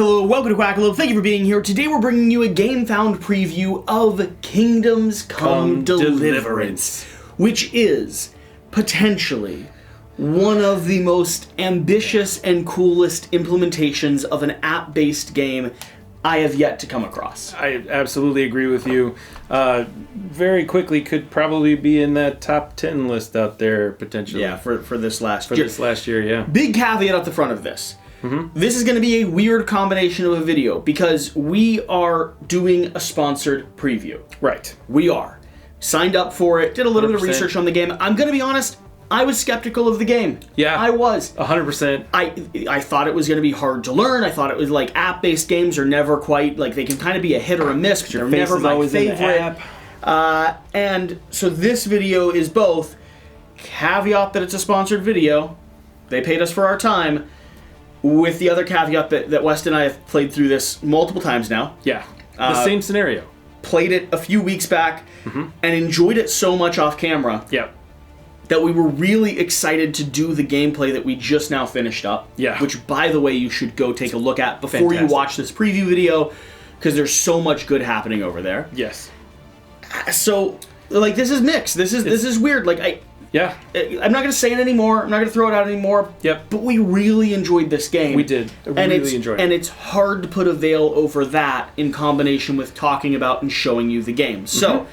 Hello, welcome to Quackalope. Thank you for being here. Today we're bringing you a Gamefound preview of Kingdoms Come Deliverance, which is potentially one of the most ambitious and coolest implementations of an app-based game I have yet to come across. I absolutely agree with you. Very quickly could probably be in that top 10 list out there, potentially. Yeah, for this last year. This last year, yeah. Big caveat at the front of this. This is going to be a weird combination of a video because we are doing a sponsored preview. Right. We are. Signed up for it, did a little bit of 100%. research on the game. I'm going to be honest, I was skeptical of the game. Yeah. I was. 100%. I thought it was going to be hard to learn. I thought it was like app-based games are never quite, like they can kind of be a hit or a miss, but they're never my favorite. And so this video is both caveat that it's a sponsored video. They paid us for our time. With the other caveat that West and I have played through this multiple times now. Yeah. The same scenario. Played it a few weeks back and enjoyed it so much off camera. Yeah. That we were really excited to do the gameplay that we just now finished up. Yeah. Which, by the way, you should go take a look at before you watch this preview video, because there's so much good happening over there. Yes. So, like, this is mixed. This is weird. Like, Yeah. I'm not going to say it anymore. I'm not going to throw it out anymore. Yep. But we really enjoyed this game. We did. Really enjoyed it. And it's hard to put a veil over that in combination with talking about and showing you the game. So,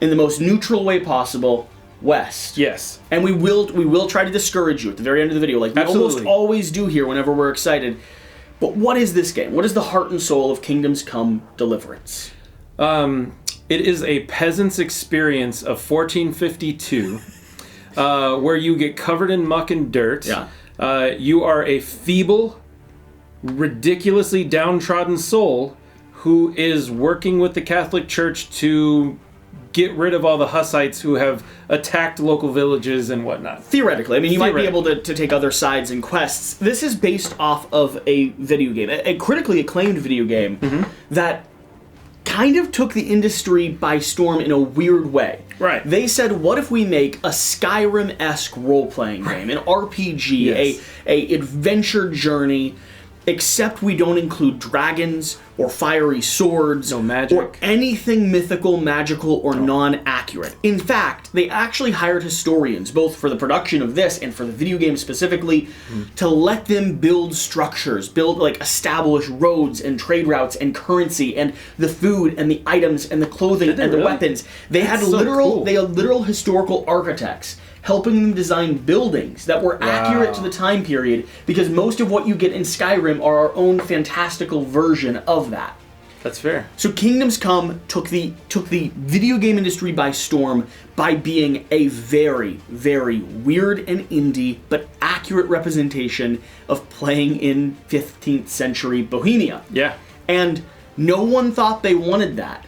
in the most neutral way possible, West. Yes. And we will try to discourage you at the very end of the video, like we almost always do here whenever we're excited. But what is this game? What is the heart and soul of Kingdoms Come Deliverance? It is a peasant's experience of 1452. Where you get covered in muck and dirt. Yeah. You are a feeble, ridiculously downtrodden soul who is working with the Catholic Church to get rid of all the Hussites who have attacked local villages and whatnot. Theoretically. I mean, you might be able to take other sides and quests. This is based off of a video game, a critically acclaimed video game that kind of took the industry by storm in a weird way. Right. They said, what if we make a Skyrim-esque role-playing game, an RPG, a adventure journey, except we don't include dragons or fiery swords no magic or anything mythical, magical, or non-accurate. In fact, they actually hired historians, both for the production of this and for the video game specifically, to let them build structures, establish roads and trade routes and currency and the food and the items and the clothing and the weapons. They had literal historical architects helping them design buildings that were accurate to the time period, because most of what you get in Skyrim are our own fantastical version of that. That's fair. So Kingdoms Come took the video game industry by storm by being a very, very weird and indie but accurate representation of playing in 15th century Bohemia. Yeah. And no one thought they wanted that.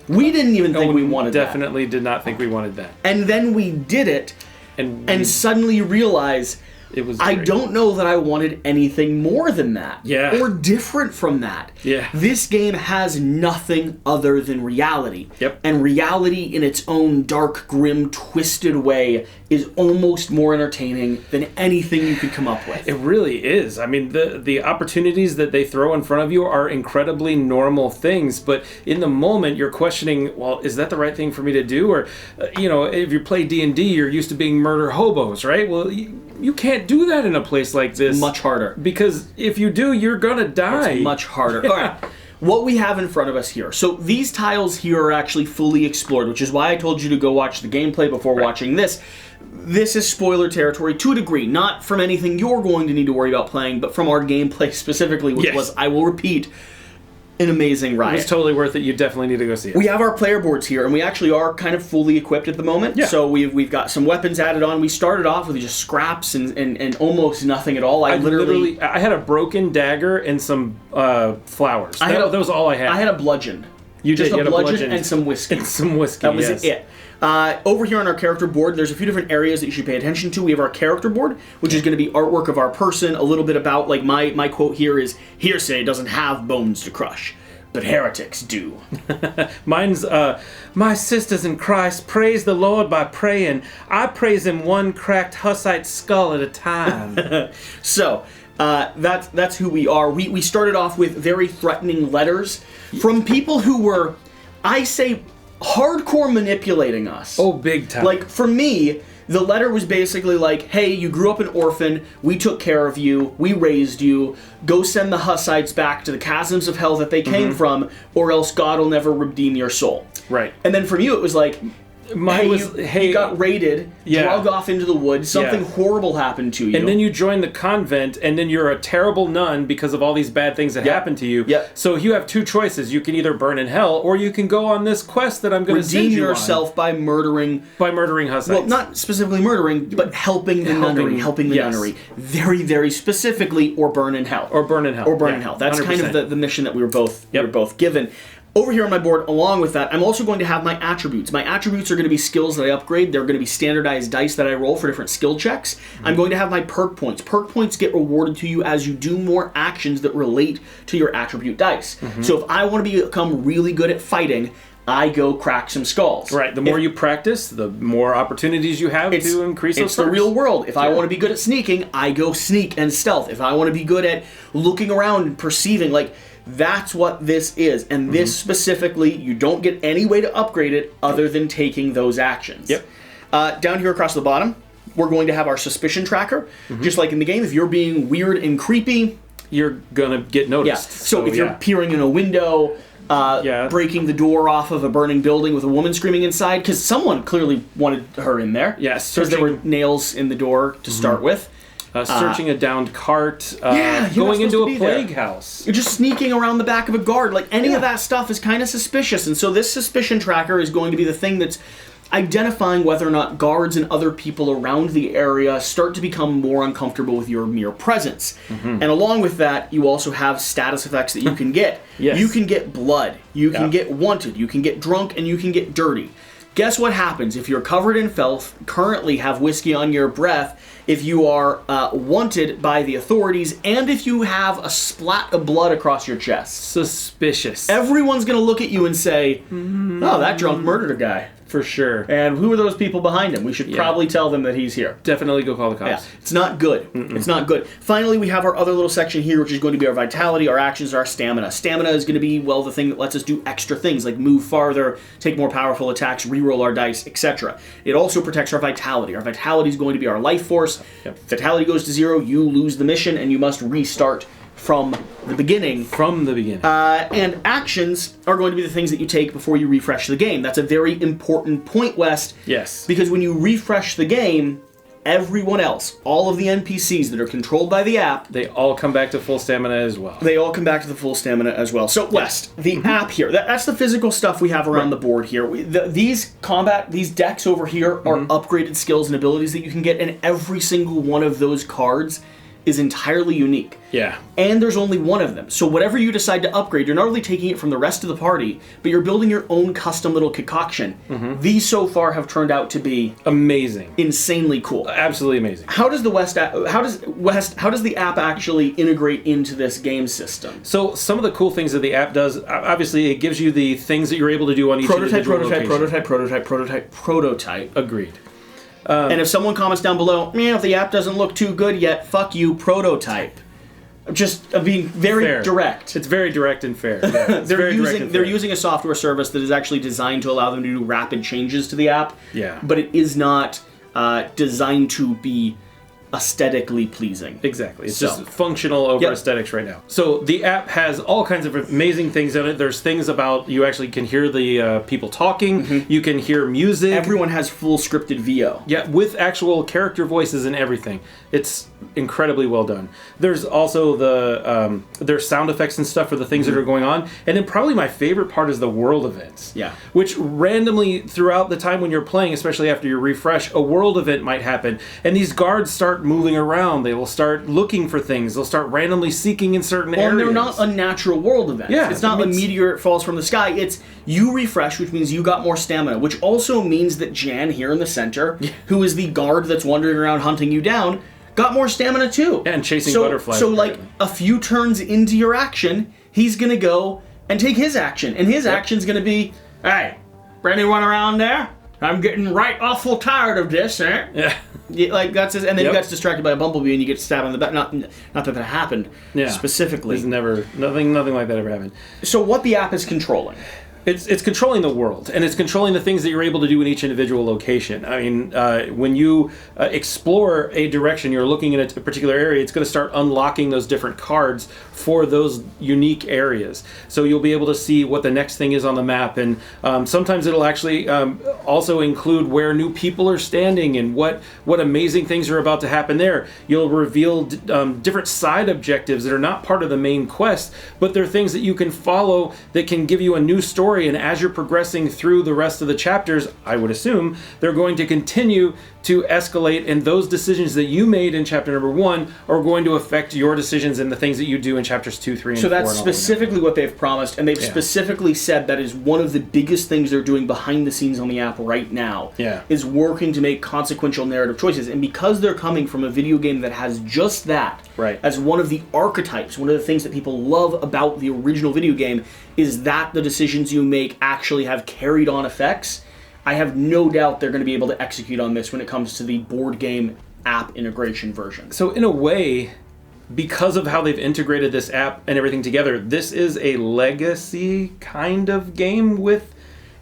We didn't even think we wanted that. Definitely did not think we wanted that. And then we did it, and suddenly realize it was I great. don't know that I wanted anything more than that. Yeah. Or different from that. Yeah. This game has nothing other than reality. Yep. And reality in its own dark, grim, twisted way is almost more entertaining than anything you could come up with. It really is. I mean, the opportunities that they throw in front of you are incredibly normal things, but in the moment you're questioning, well, is that the right thing for me to do? Or, if you play D&D, you're used to being murder hobos, right? Well, you can't do that in a place like this. Much harder. Because if you do, you're gonna die. It's much harder. All right. What we have in front of us here. So these tiles here are actually fully explored, which is why I told you to go watch the gameplay before watching this. This is spoiler territory to a degree, not from anything you're going to need to worry about playing, but from our gameplay specifically, which was, I will repeat, an amazing ride. It's totally worth it. You definitely need to go see it. We have our player boards here, and we actually are kind of fully equipped at the moment. Yeah. So we've got some weapons added on. We started off with just scraps and almost nothing at all. I literally I had a broken dagger and some flowers. That was all I had. I had a bludgeon. You just did. a bludgeon and some whiskey. That was it. Over here on our character board, there's a few different areas that you should pay attention to. We have our character board, which is going to be artwork of our person, a little bit about, like, my quote here is, hearsay doesn't have bones to crush, but heretics do. Mine's, my sisters in Christ, praise the Lord by praying. I praise him one cracked Hussite skull at a time. So, That's who we are. We started off with very threatening letters from people who were, I say, hardcore manipulating us. Oh, big time. Like, for me, the letter was basically like, hey, you grew up an orphan, we took care of you, we raised you, go send the Hussites back to the chasms of hell that they came from, or else God will never redeem your soul. Right. And then from you, it was like, you got raided, drug off into the woods, something horrible happened to you. And then you join the convent, and then you're a terrible nun because of all these bad things that happened to you. So you have two choices. You can either burn in hell, or you can go on this quest that I'm going to send you on. Redeem yourself by murdering Hussites. Well, not specifically murdering, but helping the nunnery. Very, very specifically, or burn in hell. Or burn in hell. That's 100%. kind of the mission that we were both given. Over here on my board, along with that, I'm also going to have my attributes. My attributes are going to be skills that I upgrade. They're going to be standardized dice that I roll for different skill checks. I'm going to have my perk points. Perk points get rewarded to you as you do more actions that relate to your attribute dice. So if I want to become really good at fighting, I go crack some skulls. Right. The more you practice, the more opportunities you have to increase those. It's the real world. If I want to be good at sneaking, I go sneak and stealth. If I want to be good at looking around and perceiving, that's what this is. And this specifically, you don't get any way to upgrade it other than taking those actions. Down here across the bottom, we're going to have our suspicion tracker. Just like in the game, if you're being weird and creepy, you're going to get noticed. So if you're peering in a window, breaking the door off of a burning building with a woman screaming inside, because someone clearly wanted her in there. Because there were nails in the door to start with. Searching a downed cart, going into a plague house. You're just sneaking around the back of a guard. Any of that stuff is kind of suspicious. And so this suspicion tracker is going to be the thing that's identifying whether or not guards and other people around the area start to become more uncomfortable with your mere presence. And along with that, you also have status effects that you can get. You can get blood, you can get wanted, you can get drunk, and you can get dirty. Guess what happens if you're covered in filth, currently have whiskey on your breath, if you are wanted by the authorities, and if you have a splat of blood across your chest? Suspicious. Everyone's going to look at you and say, oh, that drunk murdered a guy. For sure. And who are those people behind him? We should probably tell them that he's here. Definitely go call the cops. It's not good. It's not good. Finally, we have our other little section here, which is going to be our vitality, our actions, our stamina. Stamina is going to be, the thing that lets us do extra things, like move farther, take more powerful attacks, reroll our dice, etc. It also protects our vitality. Our vitality is going to be our life force. If vitality goes to 0, you lose the mission, and you must restart from the beginning. And actions are going to be the things that you take before you refresh the game. That's a very important point, West. Yes. Because when you refresh the game, everyone else, all of the NPCs that are controlled by the app, they all come back to full stamina as well. So, West, the app here, that's the physical stuff we have around the board here. These decks over here are upgraded skills and abilities that you can get, and every single one of those cards is entirely unique. And there's only one of them. So whatever you decide to upgrade, you're not only taking it from the rest of the party, but you're building your own custom little concoction. These so far have turned out to be amazing. Insanely cool. Absolutely amazing. How does the app actually integrate into this game system? So some of the cool things that the app does, obviously it gives you the things that you're able to do on each individual location. Prototype. Agreed. And if someone comments down below, if the app doesn't look too good yet, fuck you, prototype. Just being very direct. It's very direct and fair. They're using a software service that is actually designed to allow them to do rapid changes to the app. But it is not designed to be aesthetically pleasing. Exactly. It's just functional over aesthetics right now. So the app has all kinds of amazing things in it. There's things about you actually can hear the people talking. You can hear music. Everyone has full scripted VO. Yeah, with actual character voices and everything. It's incredibly well done. There's also there's sound effects and stuff for the things that are going on. And then probably my favorite part is the world events. Which randomly throughout the time when you're playing, especially after you refresh, a world event might happen. And these guards start moving around. They will start looking for things. They'll start randomly seeking in certain areas. And they're not unnatural world events. It's not a meteor falls from the sky. It's you refresh, which means you got more stamina, which also means that Jan here in the center, who is the guard that's wandering around hunting you down, got more stamina too. And chasing butterflies. So a few turns into your action, he's going to go and take his action. And his action's going to be, hey, anyone around there? I'm getting right awful tired of this, eh? Yeah. Like that's his, and then he gets distracted by a bumblebee and you get stabbed in the back. Not that happened specifically. There's never nothing like that ever happened. So what the app is controlling? It's controlling the world, and it's controlling the things that you're able to do in each individual location. I mean, when you explore a direction, you're looking in a particular area, it's going to start unlocking those different cards for those unique areas. So you'll be able to see what the next thing is on the map, and sometimes it'll actually also include where new people are standing and what amazing things are about to happen there. You'll reveal different side objectives that are not part of the main quest, but they're things that you can follow that can give you a new story. And as you're progressing through the rest of the chapters, I would assume they're going to continue to escalate, and those decisions that you made in chapter number 1 are going to affect your decisions and the things that you do in chapters 2, 3, and 4. So that's specifically what they've promised, and they've specifically said that is one of the biggest things they're doing behind the scenes on the app right now. Is working to make consequential narrative choices. And because they're coming from a video game that has just that as one of the archetypes, one of the things that people love about the original video game is that the decisions you make actually have carried on effects. I have no doubt they're going to be able to execute on this when it comes to the board game app integration version. So in a way, because of how they've integrated this app and everything together, this is a legacy kind of game with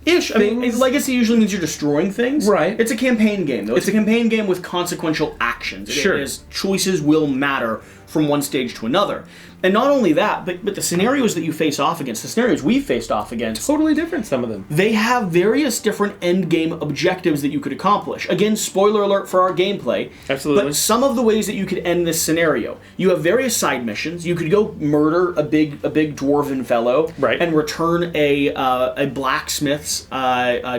I mean, legacy usually means you're destroying things. Right. It's a campaign game, though. It's a campaign game with consequential actions. Sure. It is, choices will matter from one stage to another. And not only that, but the scenarios that you face off against, the scenarios we've faced off against... Totally different, some of them. They have various different endgame objectives that you could accomplish. Again, spoiler alert for our gameplay. Absolutely. But some of the ways that you could end this scenario. You have various side missions. You could go murder a big dwarven fellow and return a blacksmith's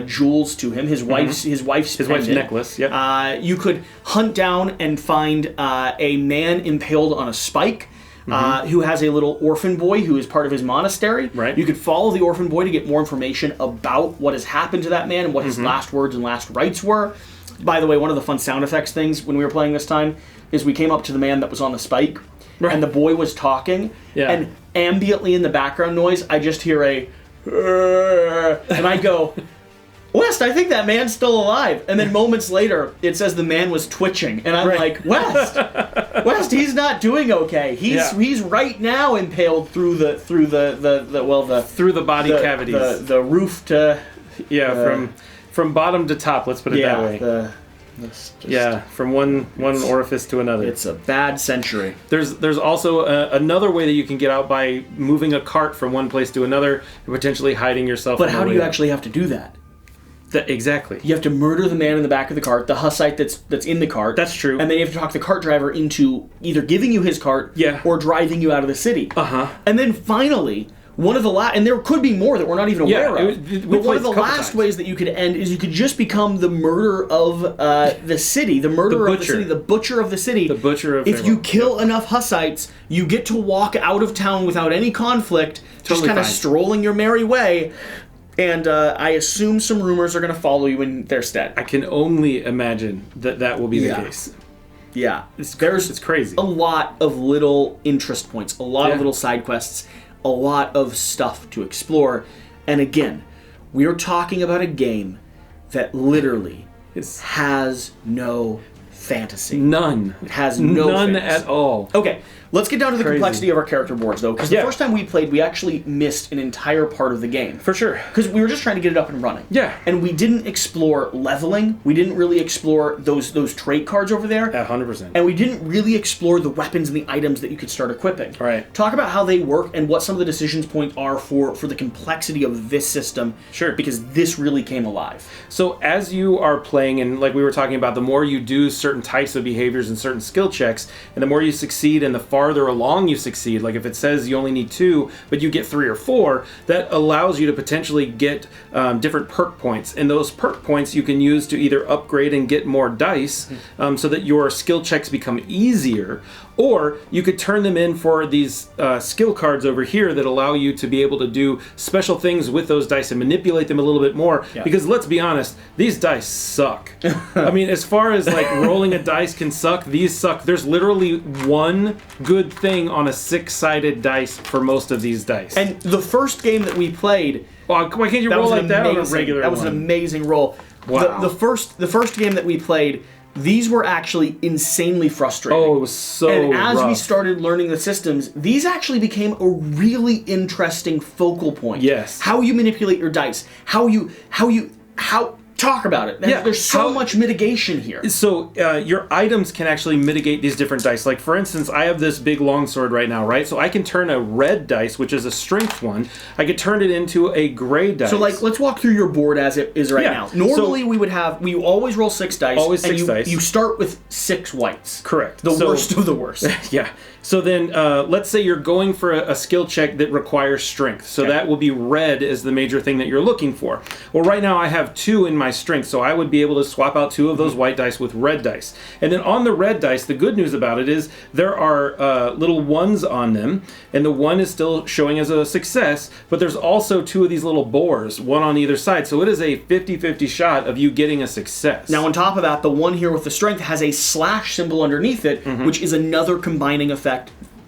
jewels to him, his wife's necklace. Yep. You could hunt down and find a man impaled on a spike. Who has a little orphan boy who is part of his monastery. Right. You could follow the orphan boy to get more information about what has happened to that man and what his last words and last rites were. By the way, one of the fun sound effects things when we were playing this time is we came up to the man that was on the spike, and the boy was talking, and ambiently in the background noise, I just hear a... and I go... West, I think that man's still alive. And then moments later, it says the man was twitching. And I'm like, West, he's not doing okay. He's right now impaled through the body cavities. The roof to... from bottom to top, let's put it that way. From one orifice to another. It's a bad century. There's also another way that you can get out by moving a cart from one place to another and potentially hiding yourself. But how do you actually have to do that? Exactly. You have to murder the man in the back of the cart, the Hussite that's in the cart. That's true. And then you have to talk the cart driver into either giving you his cart or driving you out of the city. And then finally, one of the and there could be more that we're not even aware of. But one of the last ways that you could end is you could just become the murderer of the city, the murderer of the city, the butcher of the city. The butcher of If you kill enough Hussites, you get to walk out of town without any conflict, just kind of strolling your merry way. And I assume some rumors are going to follow you in their stead. I can only imagine that will be the case. Yeah. It's crazy. A lot of little interest points, a lot of little side quests, a lot of stuff to explore. And again, we are talking about a game that literally has no fantasy. None. It has no None at all. Okay. Let's get down to the complexity of our character boards, though, because the first time we played, we actually missed an entire part of the game. For sure. Because we were just trying to get it up and running. Yeah. And we didn't explore leveling. We didn't really explore those trait cards over there. 100%. And we didn't really explore the weapons and the items that you could start equipping. Right. Talk about how they work and what some of the decisions points are for the complexity of this system. Sure. Because this really came alive. So as you are playing, and like we were talking about, the more you do certain types of behaviors and certain skill checks, and the more you succeed and the farther along you succeed, like if it says you only need 2, but you get 3 or 4, that allows you to potentially get different perk points. And those perk points you can use to either upgrade and get more dice so that your skill checks become easier, Or you could turn them in for these skill cards over here that allow you to be able to do special things with those dice and manipulate them a little bit more. Yeah. Because let's be honest, these dice suck. I mean, as far as like rolling a dice can suck, these suck. There's literally one good thing on a 6-sided dice for most of these dice. And the first game that we played, why can't you roll like that on a regular That was one? an amazing roll. Wow. The first game that we played, these were actually insanely frustrating. Oh, it was so And as we rough. started learning the systems, these actually became a really interesting focal point. Yes. How you manipulate your dice. How talk about it. Yeah, There's so much mitigation here. So your items can actually mitigate these different dice. Like for instance, I have this big longsword right now, right? So I can turn a red dice, which is a strength one, I could turn it into a gray dice. So like, let's walk through your board as it is right now. Normally we always roll 6 dice. Always 6 and dice. You start with 6 whites. Correct. The worst of the worst. Yeah. So then, let's say you're going for a skill check that requires strength. So that will be red as the major thing that you're looking for. Well, right now I have 2 in my strength, so I would be able to swap out 2 of those white dice with red dice. And then on the red dice, the good news about it is there are little 1s on them, and the 1 is still showing as a success, but there's also 2 of these little boars, 1 on either side. So it is a 50-50 shot of you getting a success. Now on top of that, the one here with the strength has a slash symbol underneath it, which is another combining effect.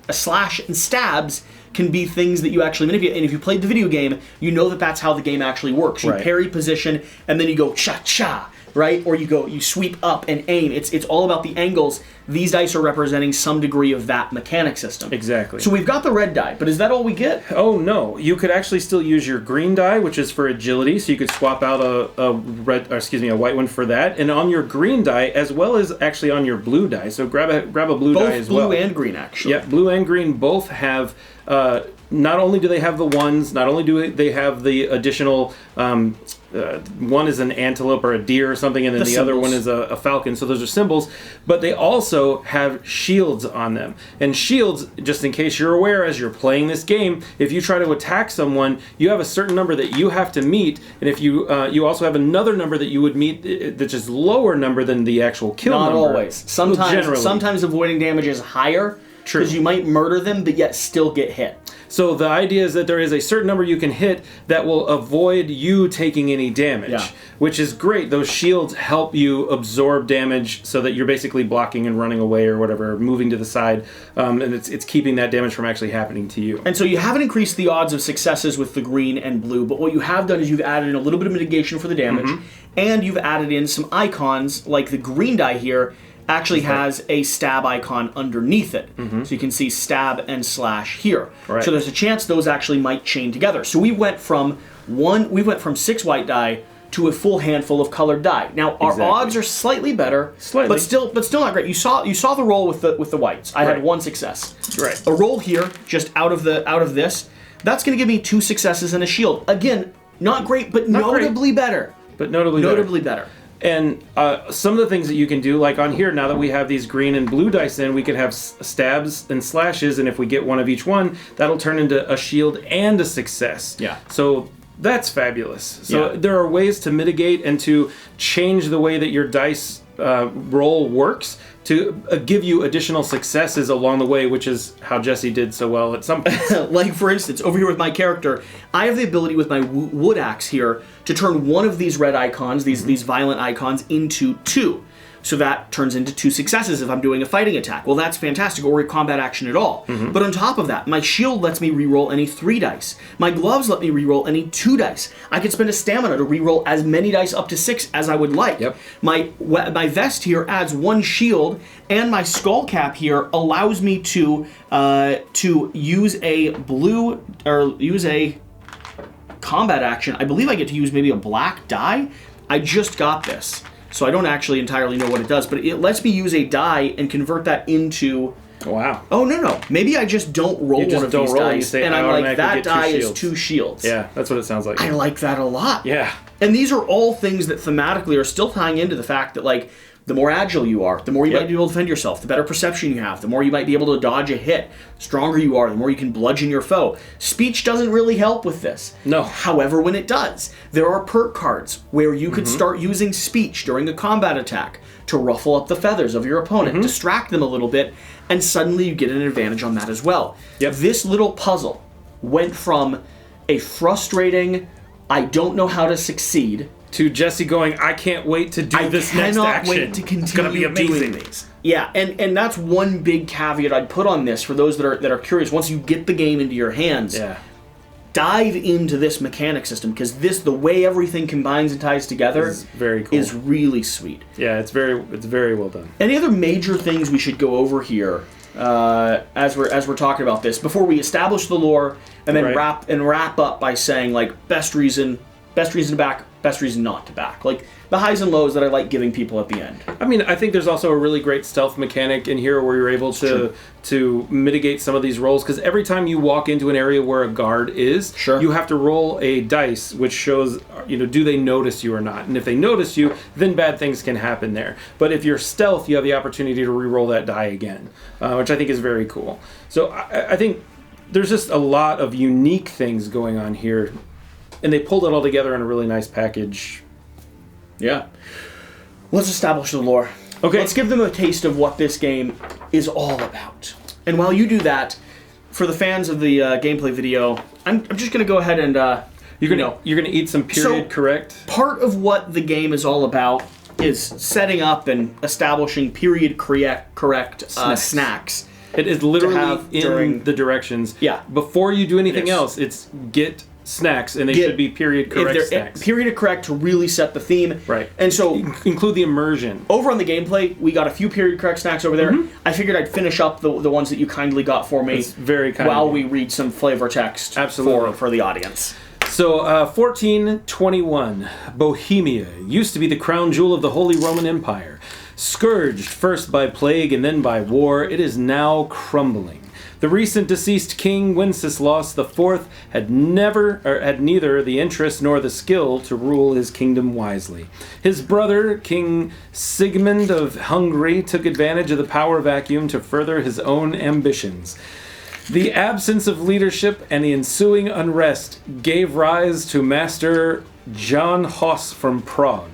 A slash and stabs can be things that you actually manipulate. And if you played the video game, you know that that's how the game actually works. You parry position, and then you go cha-cha, right? Or you sweep up and aim. It's all about the angles. These dice are representing some degree of that mechanic system. Exactly. So we've got the red die, but is that all we get? Oh no, you could actually still use your green die, which is for agility, so you could swap out a white one for that. And on your green die, as well as actually on your blue die, so grab a blue die as well. Both blue and green, actually. Yeah, blue and green both have. Not only do they have the 1s, not only do they have the additional. One is an antelope or a deer or something, and then the other one is a falcon. So those are symbols, but they also have shields on them. And shields, just in case you're aware, as you're playing this game, if you try to attack someone, you have a certain number that you have to meet, and if you also have another number that you would meet that's just lower number than the actual kill number. Not always. Sometimes avoiding damage is higher because you might murder them, but yet still get hit. So the idea is that there is a certain number you can hit that will avoid you taking any damage, which is great. Those shields help you absorb damage so that you're basically blocking and running away or whatever, moving to the side, and it's keeping that damage from actually happening to you. And so you haven't increased the odds of successes with the green and blue, but what you have done is you've added in a little bit of mitigation for the damage, and you've added in some icons, like the green die here actually has a stab icon underneath it. So you can see stab and slash here. Right. So there's a chance those actually might chain together. So we went from 6 white die to a full handful of colored die. Now our odds are slightly better, but still not great. You saw the roll with the whites. I had 1 success. Right. A roll here, just out of this, that's going to give me 2 successes and a shield. Again, not great, but notably better. But notably better. And some of the things that you can do, like on here, now that we have these green and blue dice in, we can have stabs and slashes, and if we get one of each one, that'll turn into a shield and a success. Yeah. So that's fabulous. So there are ways to mitigate and to change the way that your dice roll works to give you additional successes along the way, which is how Jesse did so well at some point. Like, for instance, over here with my character, I have the ability with my wood axe here to turn one of these red icons, these violent icons, into 2. So that turns into 2 successes if I'm doing a fighting attack. Well, that's fantastic, or a combat action at all. But on top of that, my shield lets me reroll any 3 dice. My gloves let me reroll any 2 dice. I could spend a stamina to reroll as many dice up to 6 as I would like. Yep. My vest here adds 1 shield, and my skull cap here allows me to use a combat action. I believe I get to use maybe a black die. I just got this, so I don't actually entirely know what it does, but it lets me use a die and convert that into... Wow. Oh, no. Maybe I just don't roll one of these dice, and I'm like, that die is 2 shields. Yeah, that's what it sounds like. I like that a lot. Yeah. And these are all things that thematically are still tying into the fact that, like, the more agile you are, the more you might be able to defend yourself, the better perception you have, the more you might be able to dodge a hit, stronger you are, the more you can bludgeon your foe. Speech doesn't really help with this. No. However, when it does, there are perk cards where you could start using speech during a combat attack to ruffle up the feathers of your opponent, distract them a little bit, and suddenly you get an advantage on that as well. Yep. This little puzzle went from a frustrating, I don't know how to succeed, to Jesse going, I can't wait to do this next action. I cannot wait to continue it's gonna be amazing. doing these. Yeah, and that's one big caveat I'd put on this for those that are curious. Once you get the game into your hands, dive into this mechanic system, because the way everything combines and ties together is very cool. Is really sweet. Yeah, it's very well done. Any other major things we should go over here as we're talking about this before we establish the lore and then wrap up by saying like best reason to back, best reason not to back, like the highs and lows that I like giving people at the end. I mean, I think there's also a really great stealth mechanic in here where you're able to mitigate some of these rolls, because every time you walk into an area where a guard is, you have to roll a dice which shows, do they notice you or not? And if they notice you, then bad things can happen there. But if you're stealth, you have the opportunity to re-roll that die again, which I think is very cool. So I think there's just a lot of unique things going on here, and they pulled it all together in a really nice package. Yeah. Let's establish the lore. Okay. Let's give them a taste of what this game is all about. And while you do that, for the fans of the gameplay video, I'm just going to go ahead and you're gonna eat some period correct. Part of what the game is all about is setting up and establishing period correct snacks. It is literally in the directions. Yeah. Before you do anything else, it's get snacks, and they should be period correct snacks. Period correct to really set the theme. Right. And so include the immersion. Over on the gameplay, we got a few period correct snacks over there. I figured I'd finish up the ones that you kindly got for me. It's very kind while we read some flavor text for the audience. So, 1421, Bohemia used to be the crown jewel of the Holy Roman Empire. Scourged first by plague and then by war, it is now crumbling. The recent deceased King Wenceslaus IV had neither the interest nor the skill to rule his kingdom wisely. His brother, King Sigmund of Hungary, took advantage of the power vacuum to further his own ambitions. The absence of leadership and the ensuing unrest gave rise to Master John Huss from Prague.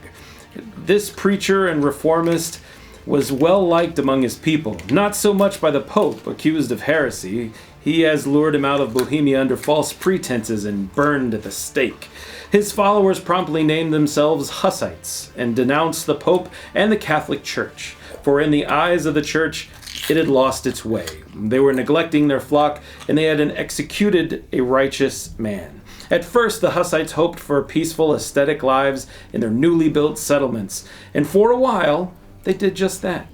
This preacher and reformist was well liked among his people, not so much by the Pope, accused of heresy. He has lured him out of Bohemia under false pretenses and burned at the stake. His followers promptly named themselves Hussites and denounced the Pope and the Catholic Church, for in the eyes of the Church, it had lost its way. They were neglecting their flock, and they had executed a righteous man. At first, the Hussites hoped for peaceful, aesthetic lives in their newly built settlements, and for a while, they did just that.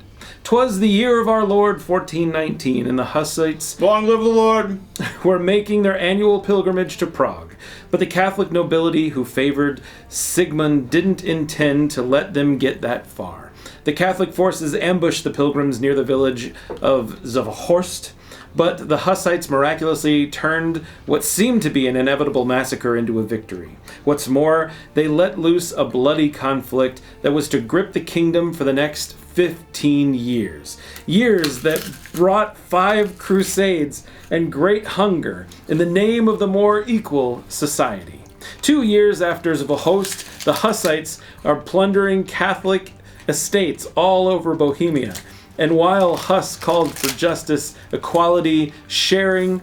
'Twas the year of our Lord 1419, and the Hussites, long live the Lord, were making their annual pilgrimage to Prague. But the Catholic nobility who favored Sigmund didn't intend to let them get that far. The Catholic forces ambushed the pilgrims near the village of Zavohorst, but the Hussites miraculously turned what seemed to be an inevitable massacre into a victory. What's more, they let loose a bloody conflict that was to grip the kingdom for the next 15 years. Years that brought 5 crusades and great hunger in the name of the more equal society. 2 years after Zavohorst, the Hussites are plundering Catholic estates all over Bohemia. And while Huss called for justice, equality, sharing,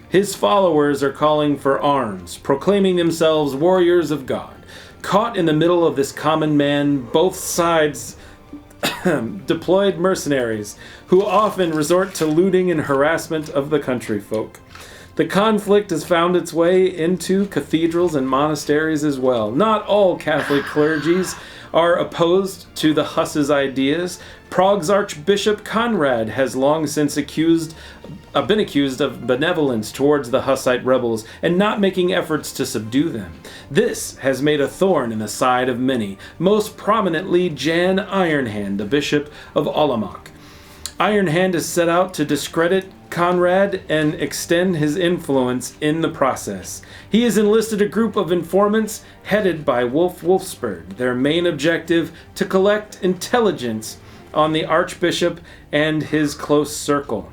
his followers are calling for arms, proclaiming themselves warriors of God. Caught in the middle of this common man, both sides deployed mercenaries, who often resort to looting and harassment of the country folk. The conflict has found its way into cathedrals and monasteries as well. Not all Catholic clergies are opposed to the Huss's ideas. Prague's Archbishop Conrad has long since been accused of benevolence towards the Hussite rebels and not making efforts to subdue them. This has made a thorn in the side of many, most prominently Jan Ironhand, the Bishop of Olomouc. Ironhand is set out to discredit Conrad and extend his influence in the process. He has enlisted a group of informants headed by Wolfsburg, their main objective to collect intelligence on the Archbishop and his close circle.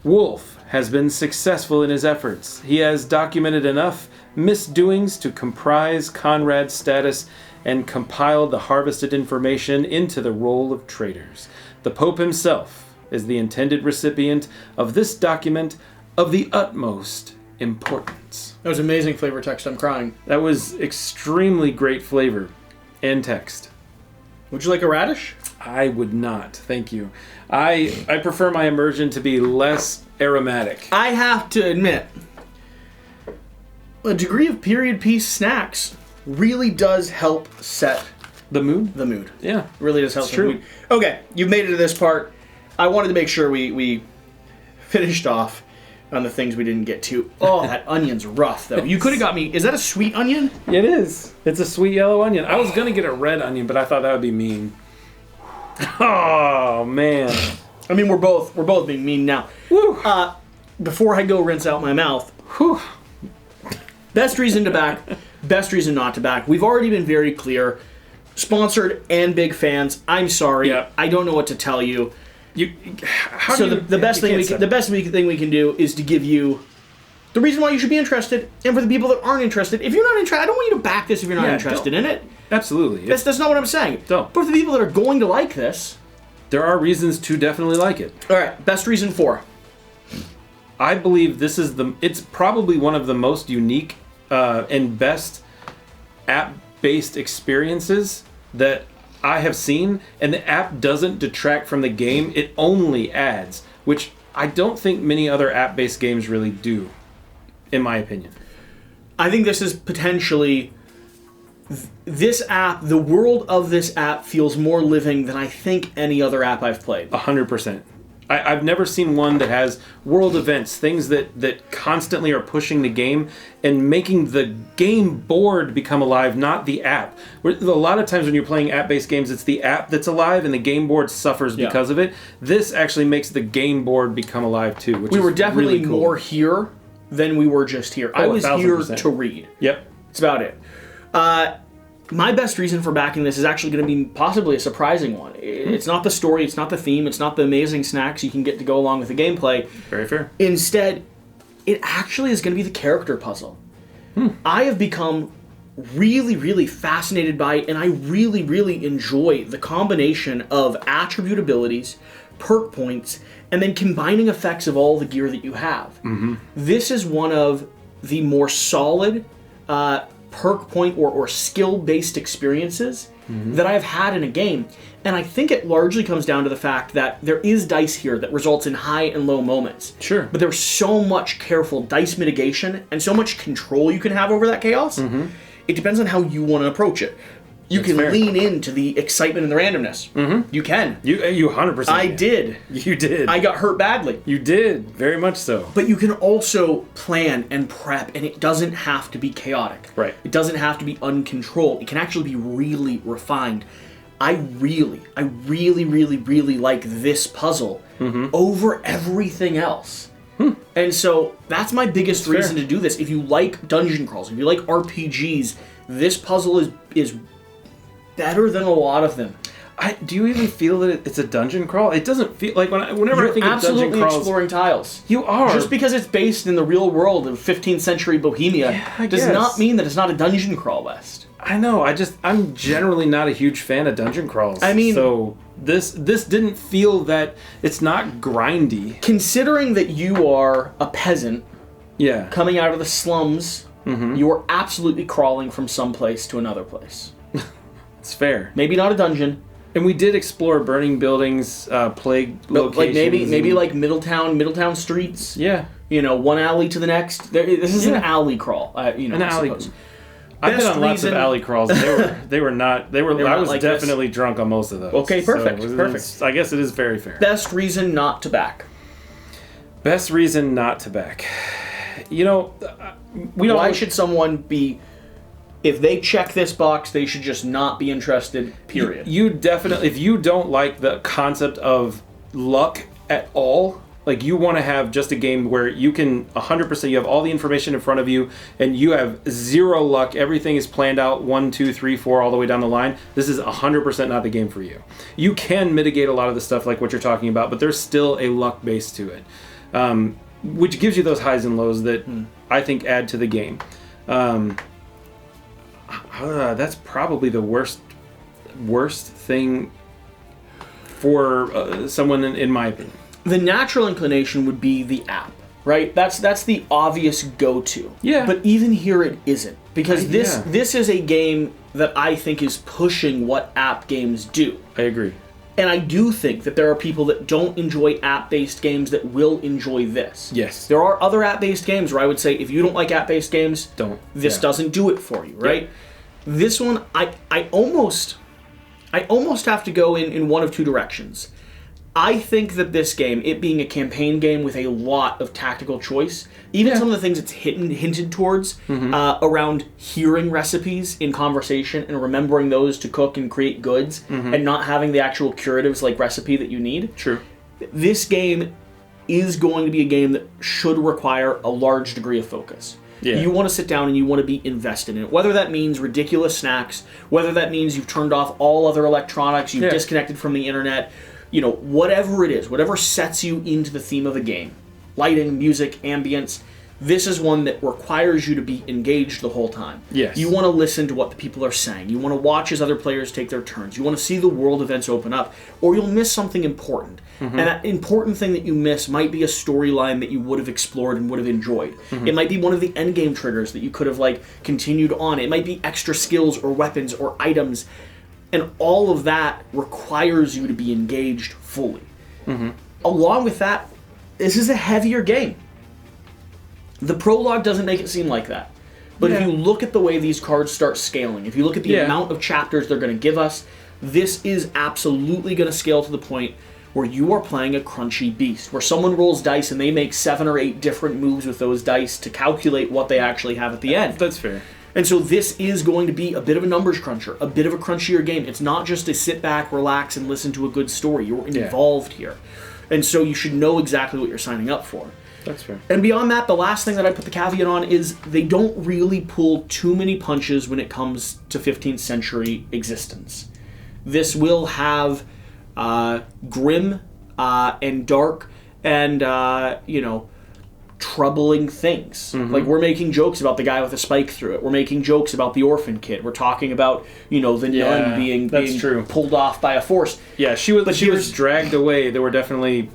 Wolf has been successful in his efforts. He has documented enough misdoings to comprise Conrad's status and compiled the harvested information into the roll of traders. The Pope himself is the intended recipient of this document of the utmost importance. That was amazing flavor text. I'm crying. That was extremely great flavor and text. Would you like a radish? I would not, thank you. I prefer my immersion to be less aromatic. I have to admit, a degree of period piece snacks really does help set The mood? the mood. Yeah. It really does help It's set true. the mood. Okay, you've made it to this part. I wanted to make sure we finished off on the things we didn't get to. Oh, that onion's rough, though. You could have got me... Is that a sweet onion? It is. It's a sweet yellow onion. I was going to get a red onion, but I thought that would be mean. Oh, man. I mean, we're both being mean now. Woo. Before I go rinse out my mouth, Whew. best reason to back, best reason not to back. We've already been very clear. Sponsored and big fans. I'm sorry. Yep. I don't know what to tell you. How So do you, the best thing we can do is to give you the reason why you should be interested, and for the people that aren't interested, if you're not interested, I don't want you to back this if you're not interested in it. Absolutely. That's not what I'm saying. Don't. But for the people that are going to like this, There are reasons to definitely like it. all right. Best reason for. I believe it's probably one of the most unique and best app-based experiences that I have seen, and the app doesn't detract from the game, it only adds, which I don't think many other app-based games really do, in my opinion. I think this is potentially this app. The world of this app feels more living than I think any other app I've played. 100%. I've never seen one that has world events, things that constantly are pushing the game and making the game board become alive, not the app. A lot of times when you're playing app-based games, it's the app that's alive and the game board suffers because of it. This actually makes the game board become alive too, which We is were definitely really cool. more here than we were just here. I was here 1000%. to read. Yep. That's about it. My best reason for backing this is actually going to be possibly a surprising one. It's not the story, it's not the theme, it's not the amazing snacks you can get to go along with the gameplay. Very fair. Instead, it actually is going to be the character puzzle. I have become really, really fascinated by it, and I really, really enjoy the combination of attribute abilities, perk points, and then combining effects of all the gear that you have. This is one of the more solid perk point or skill-based experiences that I've had in a game. And I think it largely comes down to the fact that there is dice here that results in high and low moments. Sure. But there's so much careful dice mitigation and so much control you can have over that chaos. It depends on how you want to approach it. You can fair. lean into the excitement and the randomness. You can. You 100%. I did. You did. I got hurt badly. You did. Very much so. But you can also plan and prep, and it doesn't have to be chaotic. Right. It doesn't have to be uncontrolled. It can actually be really refined. I really, really like this puzzle over everything else. And so that's my biggest reason to do this. If you like dungeon crawls, if you like RPGs, this puzzle is better than a lot of them. Do you even feel that it's a dungeon crawl? It doesn't feel like whenever You're I think of dungeon absolutely crawls, exploring tiles. you are. Just because it's based in the real world of 15th century Bohemia I does guess. not mean that it's not a dungeon crawl west. I know. I'm generally not a huge fan of dungeon crawls. I mean, so this didn't feel that it's not grindy. Considering that you are a peasant Yeah. coming out of the slums, you are absolutely crawling from some place to another place. It's fair. Maybe not a dungeon, And we did explore burning buildings, plague but locations. like maybe and- like Middletown streets. Yeah. You know, one alley to the next. This is an alley crawl. An I alley. suppose. I've been Best on lots of reason- alley crawls. And they were not. I not was like this? definitely drunk on most of those. Okay, perfect, So perfect. I guess it is very fair. Best reason not to back. Best reason not to back. You know, we don't. Why should someone be? If they check this box, they should just not be interested. Period. You definitely, if you don't like the concept of luck at all, like you want to have just a game where you can 100%, you have all the information in front of you and you have zero luck, everything is planned out 1, 2, 3, 4 all the way down the line, this is 100% not the game for you. You can mitigate a lot of the stuff like what you're talking about, but there's still a luck base to it, which gives you those highs and lows that I think add to the game. That's probably the worst thing for someone in my opinion. The natural inclination would be the app, right? That's the obvious go-to. Yeah. But even here it isn't. Because this is a game that I think is pushing what app games do. I agree. And I do think that there are people that don't enjoy app-based games that will enjoy this. Yes. There are other app-based games where I would say, if you don't like app-based games, this doesn't do it for you, right? Yep. This one, I almost have to go in one of two directions. I think that this game, it being a campaign game with a lot of tactical choice, even some of the things it's hinted towards around hearing recipes in conversation and remembering those to cook and create goods and not having the actual curatives like recipe that you need. True. This game is going to be a game that should require a large degree of focus. Yeah. You want to sit down and you want to be invested in it. Whether that means ridiculous snacks, whether that means you've turned off all other electronics, you've disconnected from the internet, you know, whatever it is, whatever sets you into the theme of the game, lighting, music, ambience, this is one that requires you to be engaged the whole time. Yes. You want to listen to what the people are saying. You want to watch as other players take their turns. You want to see the world events open up, or you'll miss something important. And that important thing that you miss might be a storyline that you would have explored and would have enjoyed. It might be one of the endgame triggers that you could have like continued on. It might be extra skills or weapons or items. And all of that requires you to be engaged fully. Along with that, this is a heavier game. The prologue doesn't make it seem like that. But if you look at the way these cards start scaling, if you look at the amount of chapters they're going to give us, this is absolutely going to scale to the point where you are playing a crunchy beast, where someone rolls dice and they make 7 or 8 different moves with those dice to calculate what they actually have at the end. That's fair. And so this is going to be a bit of a numbers cruncher, a bit of a crunchier game. It's not just a sit back, relax, and listen to a good story. You're involved here. And so you should know exactly what you're signing up for. That's fair. And beyond that, the last thing that I put the caveat on is they don't really pull too many punches when it comes to 15th century existence. This will have grim and dark and, troubling things. Like, we're making jokes about the guy with a spike through it. We're making jokes about the orphan kid. We're talking about, the nun being pulled off by a force. Yeah, she was dragged away. There were definitely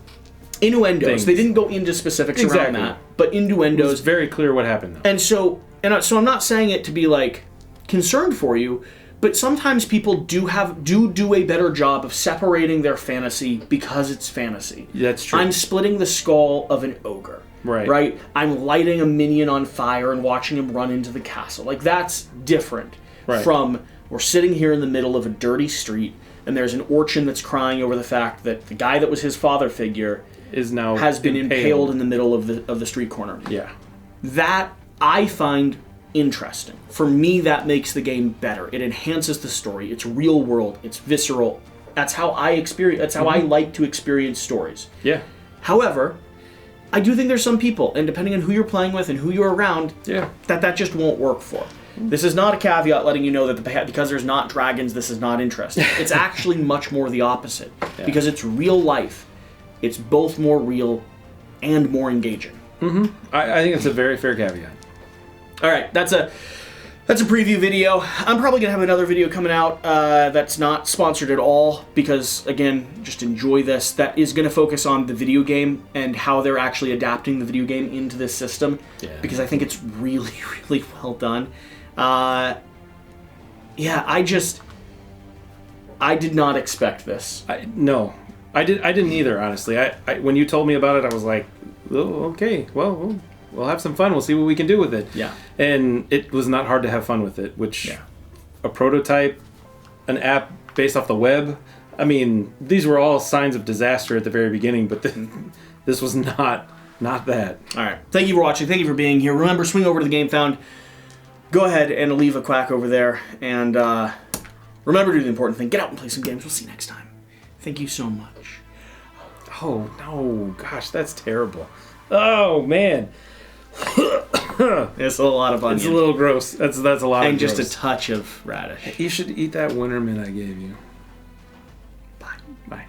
innuendos. Things. They didn't go into specifics around that, but innuendos. It was very clear what happened, though. And so I'm not saying it to be, like, concerned for you, but sometimes people do a better job of separating their fantasy because it's fantasy. That's true. I'm splitting the skull of an ogre. Right? I'm lighting a minion on fire and watching him run into the castle. Like, that's different from we're sitting here in the middle of a dirty street and there's an urchin that's crying over the fact that the guy that was his father figure has been impaled in the middle of the street corner. Yeah. That I find interesting. For me, that makes the game better. It enhances the story. It's real world. It's visceral. That's how I experience. That's how I like to experience stories. Yeah. However, I do think there's some people, and depending on who you're playing with and who you're around, that just won't work for. This is not a caveat letting you know that because there's not dragons, this is not interesting. It's actually much more the opposite. Because it's real life. It's both more real and more engaging. I think it's a very fair caveat. All right, that's a preview video. I'm probably going to have another video coming out that's not sponsored at all because, again, just enjoy this. That is going to focus on the video game and how they're actually adapting the video game into this system because I think it's really, really well done. I did not expect this. No, I didn't either, honestly. I when you told me about it, I was like, oh, okay, well, we'll have some fun. We'll see what we can do with it. Yeah. And it was not hard to have fun with it, which a prototype, an app based off the web. I mean, these were all signs of disaster at the very beginning, but this was not that. All right. Thank you for watching. Thank you for being here. Remember, swing over to the Gamefound. Go ahead and leave a quack over there. And remember to do the important thing. Get out and play some games. We'll see you next time. Thank you so much. Oh, no. Gosh, that's terrible. Oh, man. It's a lot of onion. It's a little gross. That's a lot and of gross. just a touch of radish. You should eat that winter mint I gave you. Bye. Bye.